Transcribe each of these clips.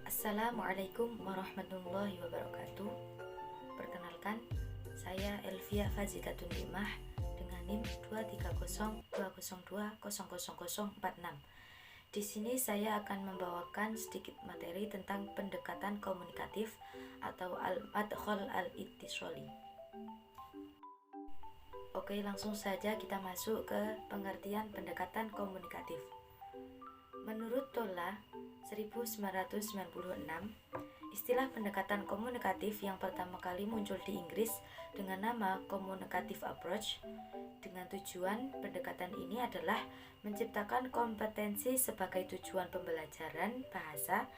Assalamualaikum warahmatullahi wabarakatuh. Perkenalkan, saya Elvia Fazidatun Limah dengan NIM 2302002000046. Di sini saya akan membawakan sedikit materi tentang pendekatan komunikatif atau al-madkhal al-ittisali. Oke, langsung saja kita masuk ke pengertian pendekatan komunikatif. Menurut Tola 1996, istilah pendekatan komunikatif yang pertama kali muncul di Inggris dengan nama communicative approach. Dengan tujuan pendekatan ini adalah menciptakan kompetensi sebagai tujuan pembelajaran bahasa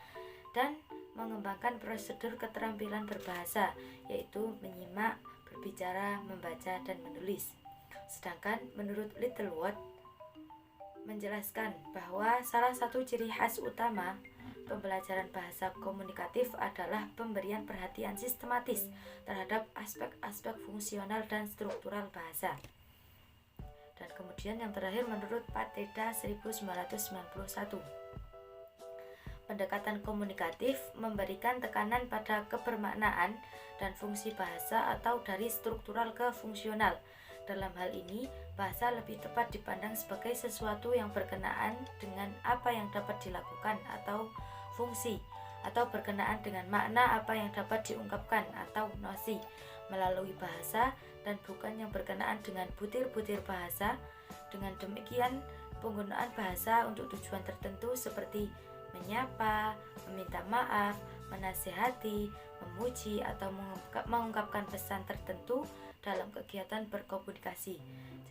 dan mengembangkan prosedur keterampilan berbahasa, yaitu menyimak, berbicara, membaca, dan menulis. Sedangkan menurut Littlewood menjelaskan bahwa salah satu ciri khas utama pembelajaran bahasa komunikatif adalah pemberian perhatian sistematis terhadap aspek-aspek fungsional dan struktural bahasa. Dan kemudian yang terakhir menurut Pateda 1991, pendekatan komunikatif memberikan tekanan pada kebermaknaan dan fungsi bahasa atau dari struktural ke fungsional. Dalam hal ini, bahasa lebih tepat dipandang sebagai sesuatu yang berkenaan dengan apa yang dapat dilakukan atau fungsi, atau berkenaan dengan makna apa yang dapat diungkapkan atau nosi melalui bahasa, dan bukan yang berkenaan dengan butir-butir bahasa. Dengan demikian, penggunaan bahasa untuk tujuan tertentu seperti menyapa, meminta maaf, menasihati, memuji, atau mengungkapkan pesan tertentu dalam kegiatan berkomunikasi.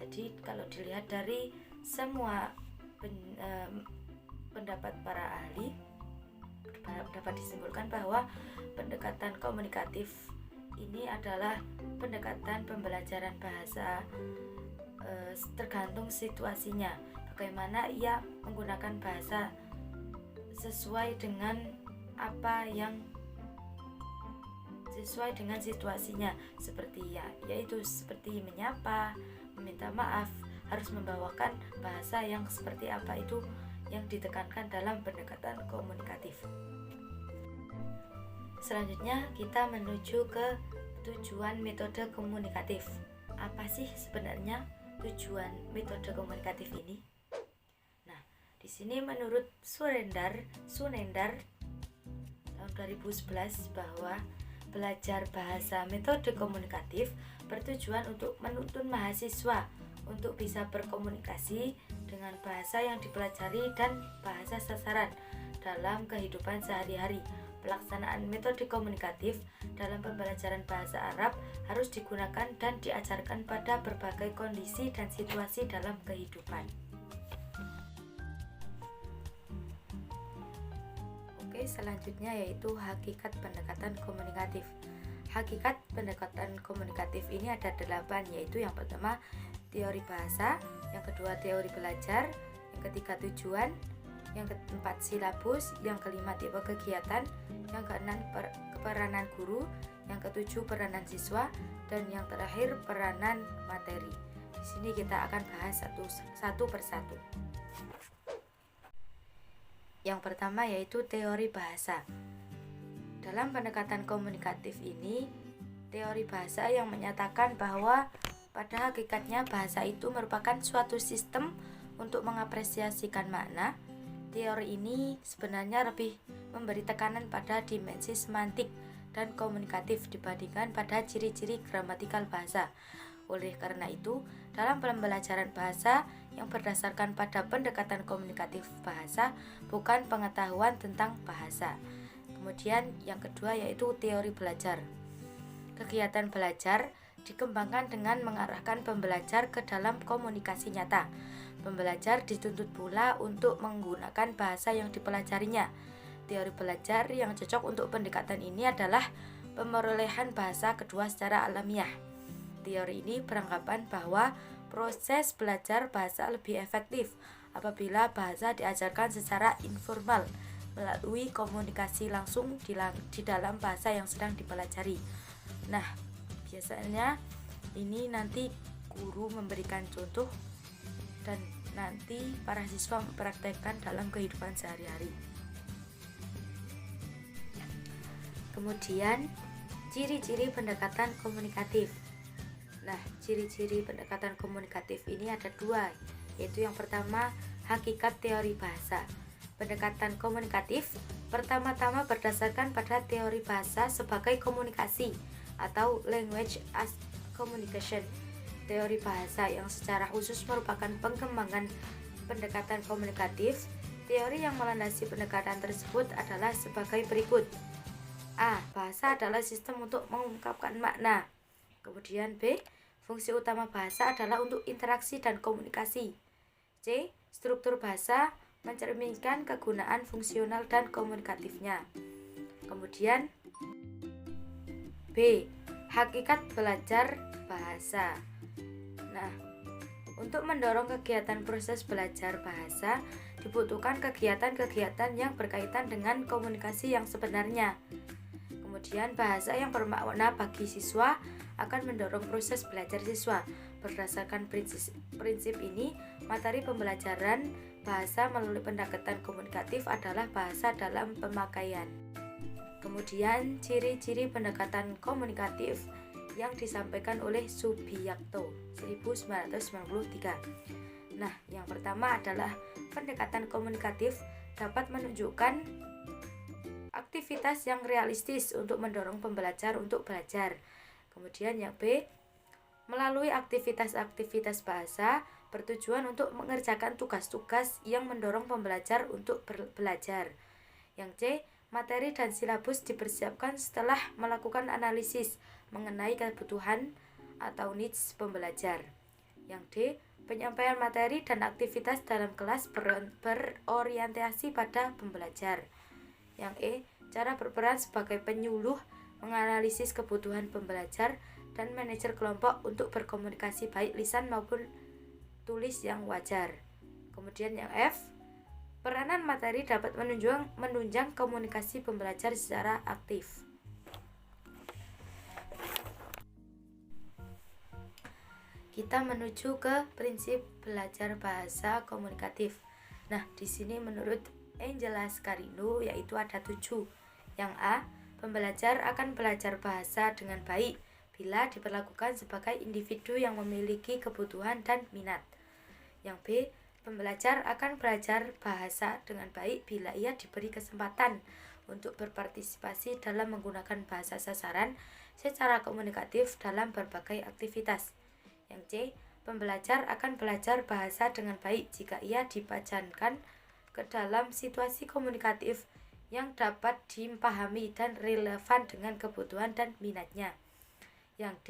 Jadi kalau dilihat dari semua pendapat para ahli, dapat disimpulkan bahwa pendekatan komunikatif ini adalah pendekatan pembelajaran bahasa tergantung situasinya, bagaimana ia menggunakan bahasa sesuai dengan situasinya, yaitu seperti menyapa, meminta maaf, harus membawakan bahasa yang seperti apa itu yang ditekankan dalam pendekatan komunikatif. Selanjutnya kita menuju ke tujuan metode komunikatif. Apa sih sebenarnya tujuan metode komunikatif ini? Nah, di sini menurut Sunendar tahun 2011 bahwa belajar bahasa metode komunikatif bertujuan untuk menuntun mahasiswa untuk bisa berkomunikasi dengan bahasa yang dipelajari dan bahasa sasaran dalam kehidupan sehari-hari. Pelaksanaan metode komunikatif dalam pembelajaran bahasa Arab harus digunakan dan diajarkan pada berbagai kondisi dan situasi dalam kehidupan. Selanjutnya yaitu hakikat pendekatan komunikatif. Hakikat pendekatan komunikatif ini ada 8, yaitu yang pertama teori bahasa, yang kedua teori belajar, yang ketiga tujuan, yang keempat silabus, yang kelima tipe kegiatan, yang keenam peranan guru, yang ketujuh peranan siswa, dan yang terakhir peranan materi. Di sini kita akan bahas satu persatu. Yang pertama yaitu teori bahasa. Dalam pendekatan komunikatif ini, teori bahasa yang menyatakan bahwa pada hakikatnya bahasa itu merupakan suatu sistem untuk mengapresiasikan makna. Teori ini sebenarnya lebih memberi tekanan pada dimensi semantik dan komunikatif dibandingkan pada ciri-ciri gramatikal bahasa. Oleh karena itu, dalam pembelajaran bahasa yang berdasarkan pada pendekatan komunikatif bahasa bukan pengetahuan tentang bahasa. Kemudian yang kedua yaitu teori belajar. Kegiatan belajar dikembangkan dengan mengarahkan pembelajar ke dalam komunikasi nyata. Pembelajar dituntut pula untuk menggunakan bahasa yang dipelajarinya. Teori belajar yang cocok untuk pendekatan ini adalah pemerolehan bahasa kedua secara alamiah. Teori ini beranggapan bahwa proses belajar bahasa lebih efektif apabila bahasa diajarkan secara informal melalui komunikasi langsung di dalam bahasa yang sedang dipelajari. Nah, biasanya ini nanti guru memberikan contoh dan nanti para siswa mempraktekkan dalam kehidupan sehari-hari. Kemudian ciri-ciri pendekatan komunikatif. Nah, ciri-ciri pendekatan komunikatif ini ada dua, yaitu yang pertama, hakikat teori bahasa. Pendekatan komunikatif pertama-tama berdasarkan pada teori bahasa sebagai komunikasi atau language as communication. Teori bahasa yang secara khusus merupakan pengembangan pendekatan komunikatif. Teori yang melandasi pendekatan tersebut adalah sebagai berikut. A. Bahasa adalah sistem untuk mengungkapkan makna. Kemudian B. Fungsi utama bahasa adalah untuk interaksi dan komunikasi. C. Struktur bahasa mencerminkan kegunaan fungsional dan komunikatifnya. Kemudian B. Hakikat belajar bahasa. Nah, untuk mendorong kegiatan proses belajar bahasa dibutuhkan kegiatan-kegiatan yang berkaitan dengan komunikasi yang sebenarnya. Kemudian bahasa yang bermakna bagi siswa akan mendorong proses belajar siswa. Berdasarkan prinsip ini, materi pembelajaran bahasa melalui pendekatan komunikatif adalah bahasa dalam pemakaian. Kemudian ciri-ciri pendekatan komunikatif yang disampaikan oleh Subiakto 1993. Nah, yang pertama adalah pendekatan komunikatif dapat menunjukkan aktivitas yang realistis untuk mendorong pembelajar untuk belajar. Kemudian yang B, melalui aktivitas-aktivitas bahasa bertujuan untuk mengerjakan tugas-tugas yang mendorong pembelajar untuk belajar. Yang C, materi dan silabus dipersiapkan setelah melakukan analisis mengenai kebutuhan atau needs pembelajar. Yang D, penyampaian materi dan aktivitas dalam kelas berorientasi pada pembelajar. Yang E, cara berperan sebagai penyuluh menganalisis kebutuhan pembelajar dan manajer kelompok untuk berkomunikasi baik lisan maupun tulis yang wajar. Kemudian yang F, peranan materi dapat menunjang komunikasi pembelajar secara aktif. Kita menuju ke prinsip belajar bahasa komunikatif. Nah, di sini menurut Angela Scarino yaitu ada 7. Yang A, pembelajar akan belajar bahasa dengan baik bila diperlakukan sebagai individu yang memiliki kebutuhan dan minat. Yang B, pembelajar akan belajar bahasa dengan baik bila ia diberi kesempatan untuk berpartisipasi dalam menggunakan bahasa sasaran secara komunikatif dalam berbagai aktivitas. Yang C, pembelajar akan belajar bahasa dengan baik jika ia dipajankan ke dalam situasi komunikatif yang dapat dipahami dan relevan dengan kebutuhan dan minatnya. Yang D,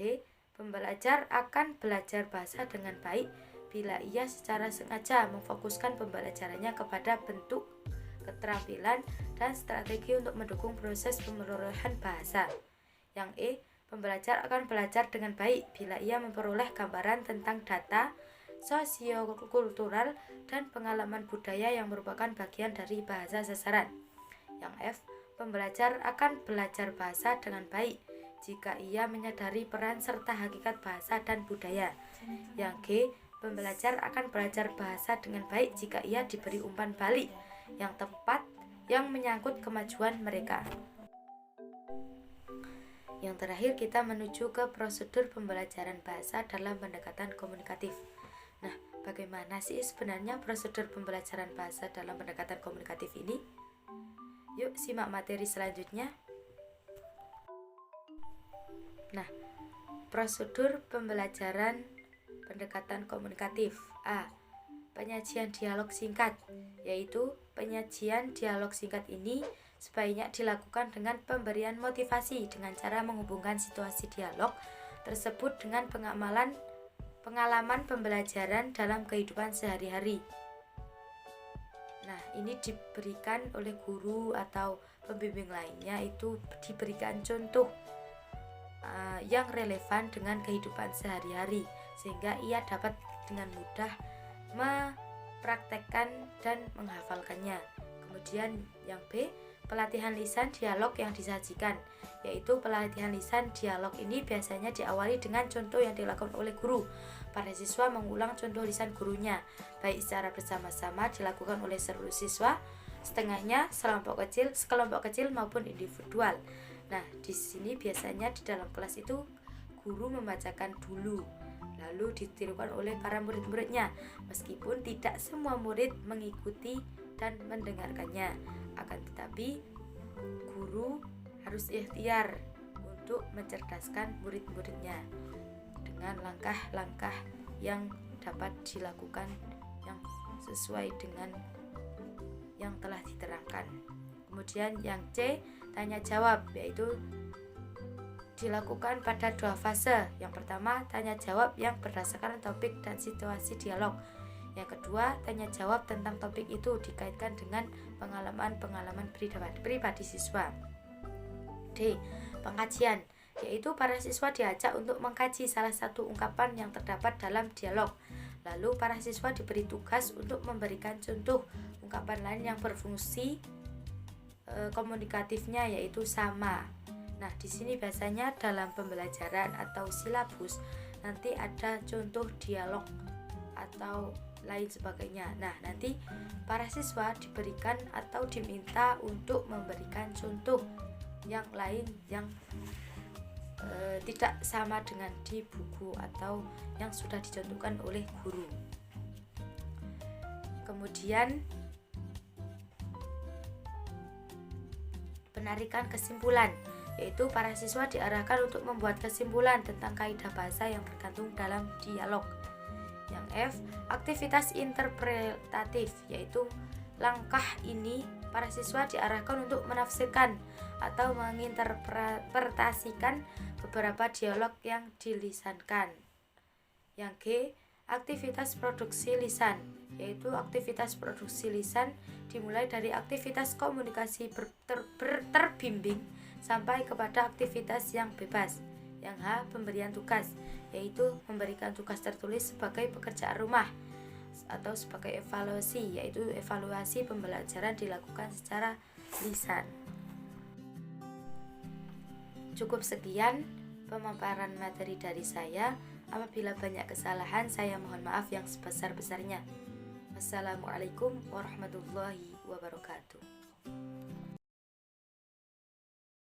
pembelajar akan belajar bahasa dengan baik bila ia secara sengaja memfokuskan pembelajarannya kepada bentuk, keterampilan, dan strategi untuk mendukung proses pemerolehan bahasa. Yang E, pembelajar akan belajar dengan baik bila ia memperoleh gambaran tentang data, sosiokultural, dan pengalaman budaya yang merupakan bagian dari bahasa sasaran. Yang F, pembelajar akan belajar bahasa dengan baik jika ia menyadari peran serta hakikat bahasa dan budaya. Yang G, pembelajar akan belajar bahasa dengan baik jika ia diberi umpan balik yang tepat yang menyangkut kemajuan mereka. Yang terakhir kita menuju ke prosedur pembelajaran bahasa dalam pendekatan komunikatif. Nah, bagaimana sih sebenarnya prosedur pembelajaran bahasa dalam pendekatan komunikatif ini? Yuk simak materi selanjutnya. Nah, prosedur pembelajaran pendekatan komunikatif. A, penyajian dialog singkat, yaitu penyajian dialog singkat ini sebaiknya dilakukan dengan pemberian motivasi dengan cara menghubungkan situasi dialog tersebut dengan pengalaman pembelajaran dalam kehidupan sehari-hari. Nah, ini diberikan oleh guru atau pembimbing lainnya, itu diberikan contoh yang relevan dengan kehidupan sehari-hari sehingga ia dapat dengan mudah mempraktekkan dan menghafalkannya. Kemudian yang B, pelatihan lisan dialog yang disajikan, yaitu pelatihan lisan dialog ini biasanya diawali dengan contoh yang dilakukan oleh guru. Para siswa mengulang contoh lisan gurunya, baik secara bersama-sama dilakukan oleh seluruh siswa, setengahnya, sekelompok kecil maupun individual. Nah, di sini biasanya di dalam kelas itu guru membacakan dulu, lalu ditirukan oleh para murid-muridnya. Meskipun tidak semua murid mengikuti dan mendengarkannya, akan tetapi guru harus ikhtiar untuk mencerdaskan murid-muridnya dengan langkah-langkah yang dapat dilakukan yang sesuai dengan yang telah diterangkan. Kemudian yang C, tanya jawab, yaitu dilakukan pada 2 fase. Yang pertama, tanya jawab yang berdasarkan topik dan situasi dialog. Yang kedua, tanya jawab tentang topik itu dikaitkan dengan pengalaman-pengalaman pribadi siswa. D, pengkajian, yaitu para siswa diajak untuk mengkaji salah satu ungkapan yang terdapat dalam dialog. Lalu para siswa diberi tugas untuk memberikan contoh ungkapan lain yang berfungsi komunikatifnya, yaitu sama. Nah, di sini biasanya dalam pembelajaran atau silabus nanti ada contoh dialog atau lain sebagainya. Nah, nanti para siswa diberikan atau diminta untuk memberikan contoh yang lain yang tidak sama dengan di buku atau yang sudah dicontohkan oleh guru. Kemudian penarikan kesimpulan, yaitu para siswa diarahkan untuk membuat kesimpulan tentang kaidah bahasa yang tergantung dalam dialog. Yang F, aktivitas interpretatif, yaitu langkah ini para siswa diarahkan untuk menafsirkan atau menginterpretasikan beberapa dialog yang dilisankan. Yang G, aktivitas produksi lisan, yaitu aktivitas produksi lisan dimulai dari aktivitas komunikasi terbimbing sampai kepada aktivitas yang bebas. Yang H, pemberian tugas, yaitu memberikan tugas tertulis sebagai pekerjaan rumah atau sebagai evaluasi, yaitu evaluasi pembelajaran dilakukan secara lisan. Cukup sekian pemaparan materi dari saya. Apabila banyak kesalahan, saya mohon maaf yang sebesar-besarnya. Wassalamualaikum warahmatullahi wabarakatuh.